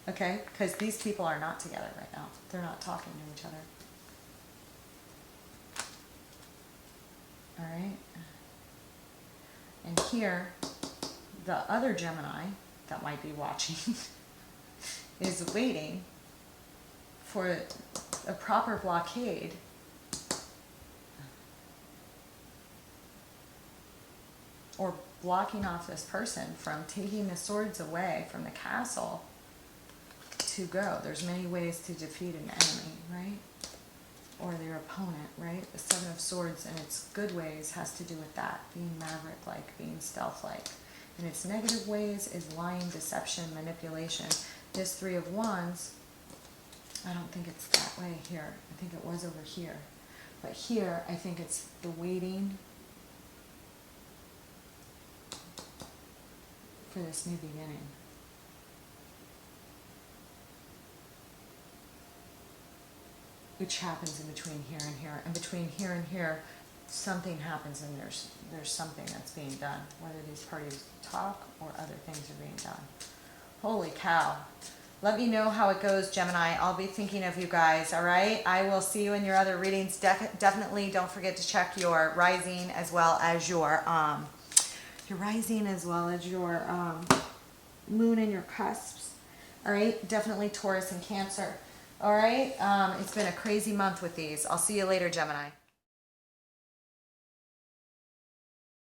Okay? Because these people are not together right now. They're not talking to each other. All right, and here, the other Gemini that might be watching is waiting for a proper blockade or blocking off this person from taking the swords away from the castle to go. There's many ways to defeat an enemy, right? Or their opponent, right? The Seven of Swords in its good ways has to do with that, being maverick-like, being stealth-like. In its negative ways is lying, deception, manipulation. This Three of Wands, I don't think it's that way here. I think it was over here. But here, I think it's the waiting for this new beginning. Which happens in between here and here. And between here and here, something happens and there's something that's being done. Whether these parties talk or other things are being done. Holy cow. Let me know how it goes, Gemini. I'll be thinking of you guys, all right? I will see you in your other readings. Definitely don't forget to check your rising as well as your rising as well as your moon and your cusps. All right? Definitely Taurus and Cancer. All right? It's been a crazy month with these. I'll see you later, Gemini.